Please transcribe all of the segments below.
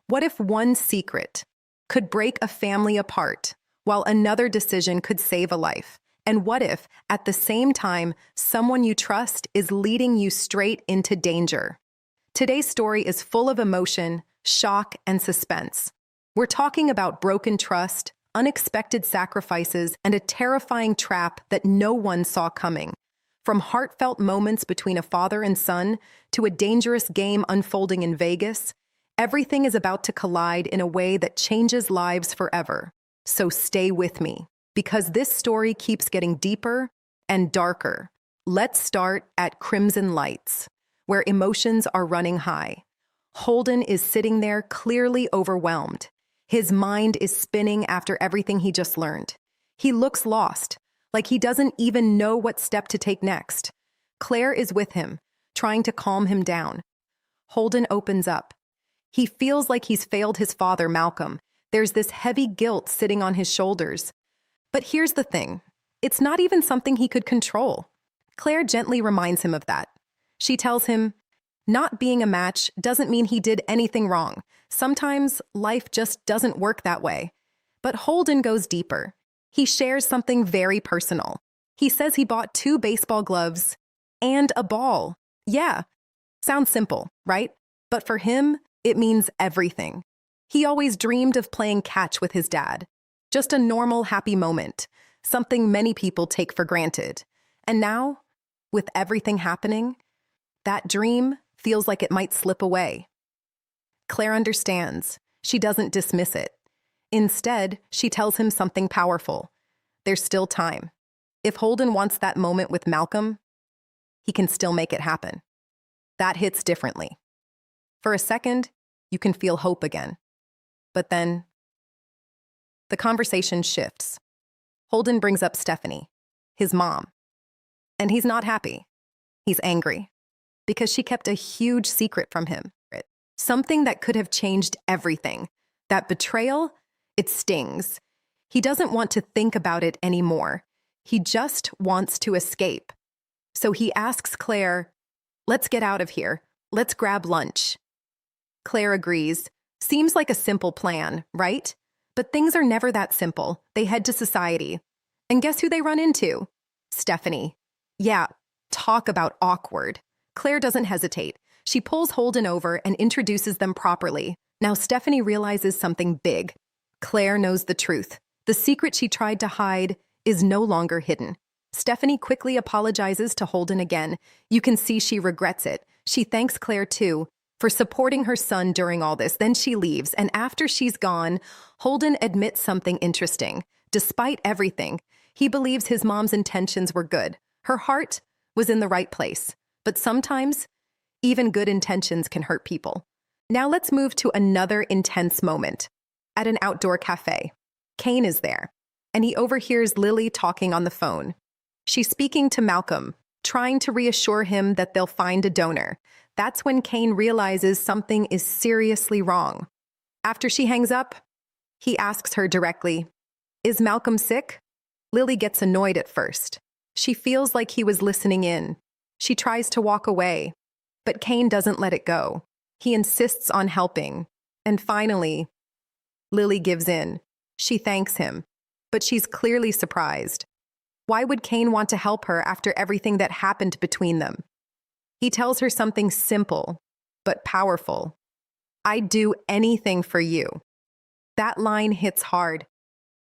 What if one secret could break a family apart while another decision could save a life? And what if, at the same time, someone you trust is leading you straight into danger? Today's story is full of emotion, shock, and suspense. We're talking about broken trust, unexpected sacrifices, and a terrifying trap that no one saw coming. From heartfelt moments between a father and son to a dangerous game unfolding in Vegas, everything is about to collide in a way that changes lives forever. So stay with me, because this story keeps getting deeper and darker. Let's start at Crimson Lights, where emotions are running high. Holden is sitting there clearly overwhelmed. His mind is spinning after everything he just learned. He looks lost, like he doesn't even know what step to take next. Claire is with him, trying to calm him down. Holden opens up. He feels like he's failed his father, Malcolm. There's this heavy guilt sitting on his shoulders. But here's the thing. It's not even something he could control. Claire gently reminds him of that. She tells him, not being a match doesn't mean he did anything wrong. Sometimes life just doesn't work that way. But Holden goes deeper. He shares something very personal. He says he bought 2 baseball gloves and a ball. Yeah, sounds simple, right? But for him, it means everything. He always dreamed of playing catch with his dad. Just a normal, happy moment, something many people take for granted. And now, with everything happening, that dream feels like it might slip away. Claire understands. She doesn't dismiss it. Instead, she tells him something powerful. There's still time. If Holden wants that moment with Malcolm, he can still make it happen. That hits differently. For a second, you can feel hope again. But then, the conversation shifts. Holden brings up Stephanie, his mom. And he's not happy. He's angry. Because she kept a huge secret from him. Something that could have changed everything. That betrayal, it stings. He doesn't want to think about it anymore. He just wants to escape. So he asks Claire, let's get out of here. Let's grab lunch. Claire agrees. Seems like a simple plan, right? But things are never that simple. They head to society. And guess who they run into? Stephanie. Yeah, talk about awkward. Claire doesn't hesitate. She pulls Holden over and introduces them properly. Now Stephanie realizes something big. Claire knows the truth. The secret she tried to hide is no longer hidden. Stephanie quickly apologizes to Holden again. You can see she regrets it. She thanks Claire, too, for supporting her son during all this. Then she leaves, and after she's gone, Holden admits something interesting. Despite everything, he believes his mom's intentions were good. Her heart was in the right place. But sometimes, even good intentions can hurt people. Now let's move to another intense moment. At an outdoor cafe, Kane is there, and he overhears Lily talking on the phone. She's speaking to Malcolm, trying to reassure him that they'll find a donor. That's when Kane realizes something is seriously wrong. After she hangs up, he asks her directly, is Malcolm sick? Lily gets annoyed at first. She feels like he was listening in. She tries to walk away, but Kane doesn't let it go. He insists on helping. And finally, Lily gives in. She thanks him, but she's clearly surprised. Why would Kane want to help her after everything that happened between them? He tells her something simple, but powerful. I'd do anything for you. That line hits hard,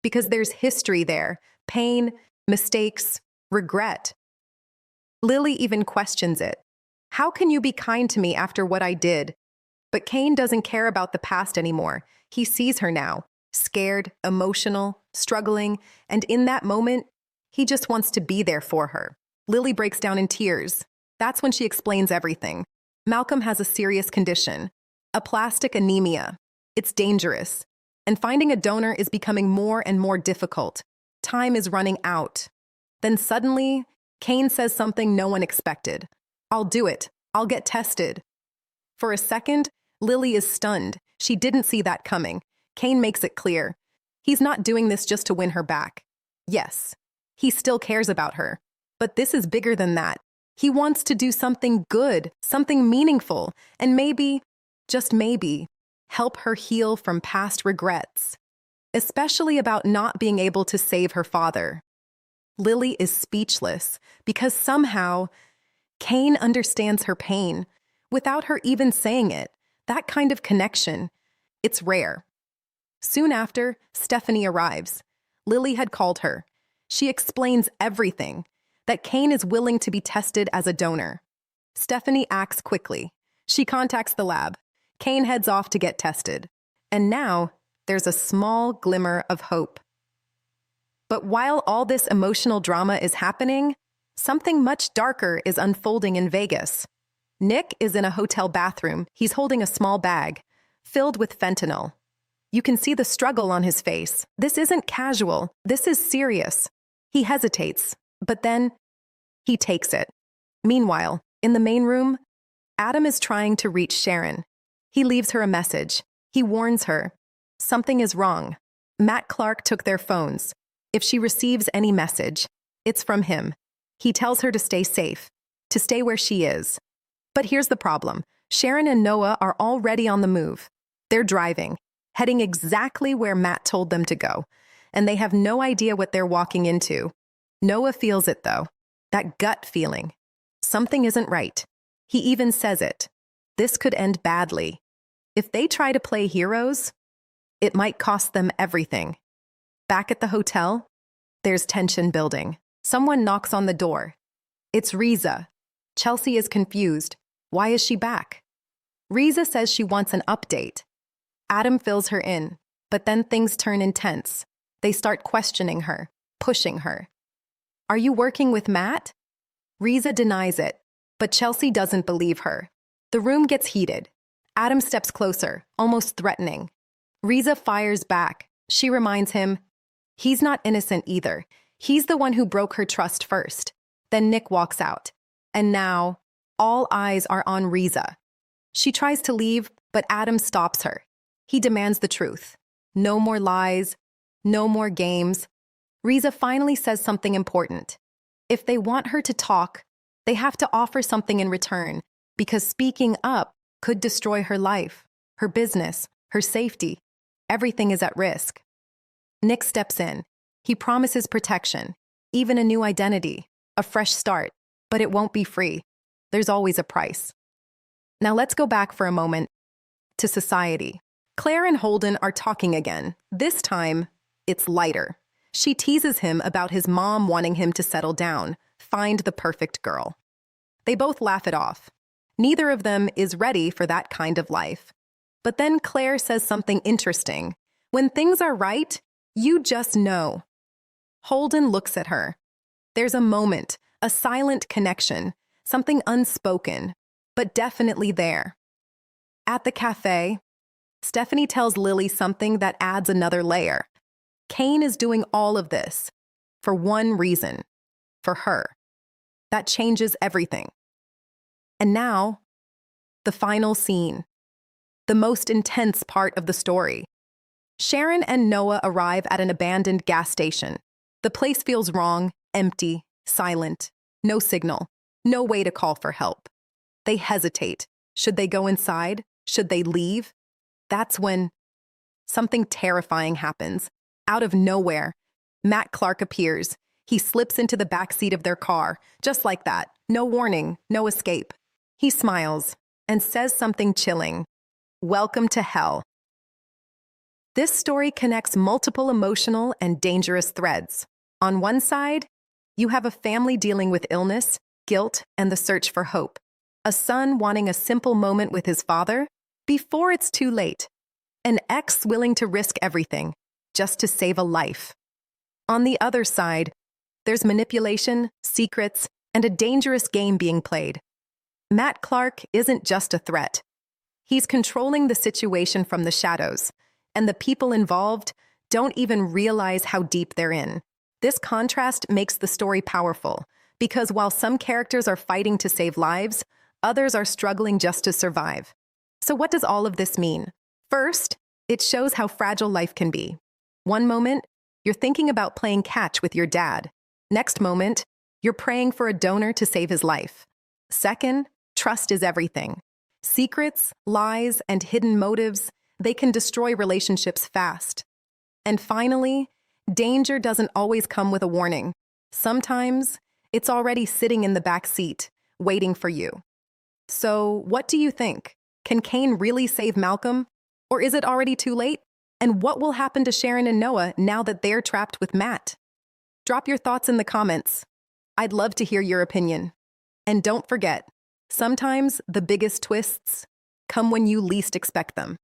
because there's history there, pain, mistakes, regret. Lily even questions it. How can you be kind to me after what I did? But Kane doesn't care about the past anymore. He sees her now, scared, emotional, struggling, and in that moment, he just wants to be there for her. Lily breaks down in tears. That's when she explains everything. Malcolm has a serious condition, aplastic anemia. It's dangerous, and finding a donor is becoming more and more difficult. Time is running out. Then suddenly, Kane says something no one expected. I'll do it. I'll get tested. For a second, Lily is stunned. She didn't see that coming. Kane makes it clear. He's not doing this just to win her back. Yes, he still cares about her. But this is bigger than that. He wants to do something good, something meaningful, and maybe, just maybe, help her heal from past regrets, especially about not being able to save her father. Lily is speechless because somehow Kane understands her pain without her even saying it. That kind of connection, it's rare. Soon after, Stephanie arrives. Lily had called her. She explains everything, that Kane is willing to be tested as a donor. Stephanie acts quickly. She contacts the lab. Kane heads off to get tested. And now, there's a small glimmer of hope. But while all this emotional drama is happening, something much darker is unfolding in Vegas. Nick is in a hotel bathroom. He's holding a small bag filled with fentanyl. You can see the struggle on his face. This isn't casual. This is serious. He hesitates, but then he takes it. Meanwhile, in the main room, Adam is trying to reach Sharon. He leaves her a message. He warns her. Something is wrong. Matt Clark took their phones. If she receives any message, it's from him. He tells her to stay safe, to stay where she is. But here's the problem. Sharon and Noah are already on the move. They're driving, heading exactly where Matt told them to go, and they have no idea what they're walking into. Noah feels it, though. That gut feeling. Something isn't right. He even says it. This could end badly. If they try to play heroes, it might cost them everything. Back at the hotel, there's tension building. Someone knocks on the door. It's Riza. Chelsea is confused. Why is she back? Riza says she wants an update. Adam fills her in, but then things turn intense. They start questioning her, pushing her. Are you working with Matt? Riza denies it, but Chelsea doesn't believe her. The room gets heated. Adam steps closer, almost threatening. Riza fires back. She reminds him, he's not innocent either. He's the one who broke her trust first. Then Nick walks out. And now, all eyes are on Riza. She tries to leave, but Adam stops her. He demands the truth. No more lies. No more games. Riza finally says something important. If they want her to talk, they have to offer something in return, because speaking up could destroy her life, her business, her safety. Everything is at risk. Nick steps in. He promises protection, even a new identity, a fresh start, but it won't be free. There's always a price. Now let's go back for a moment to society. Claire and Holden are talking again. This time, it's lighter. She teases him about his mom wanting him to settle down, find the perfect girl. They both laugh it off. Neither of them is ready for that kind of life. But then Claire says something interesting. When things are right, you just know. Holden looks at her. There's a moment, a silent connection, something unspoken, but definitely there. At the cafe, Stephanie tells Lily something that adds another layer. Kane is doing all of this for one reason, for her. That changes everything. And now, the final scene, the most intense part of the story. Sharon and Noah arrive at an abandoned gas station. The place feels wrong, empty, silent, no signal, no way to call for help. They hesitate. Should they go inside? Should they leave? That's when something terrifying happens. Out of nowhere, Matt Clark appears. He slips into the backseat of their car, just like that. No warning, no escape. He smiles and says something chilling. Welcome to hell. This story connects multiple emotional and dangerous threads. On one side, you have a family dealing with illness, guilt, and the search for hope. A son wanting a simple moment with his father before it's too late. An ex willing to risk everything just to save a life. On the other side, there's manipulation, secrets, and a dangerous game being played. Matt Clark isn't just a threat. He's controlling the situation from the shadows, and the people involved don't even realize how deep they're in. This contrast makes the story powerful, because while some characters are fighting to save lives, others are struggling just to survive. So what does all of this mean? First, it shows how fragile life can be. One moment, you're thinking about playing catch with your dad. Next moment, you're praying for a donor to save his life. Second, trust is everything. Secrets, lies, and hidden motives, they can destroy relationships fast. And finally, danger doesn't always come with a warning. Sometimes it's already sitting in the back seat, waiting for you. So, what do you think? Can Cain really save Malcolm? Or is it already too late? And what will happen to Sharon and Noah now that they're trapped with Matt? Drop your thoughts in the comments. I'd love to hear your opinion. And don't forget, sometimes the biggest twists come when you least expect them.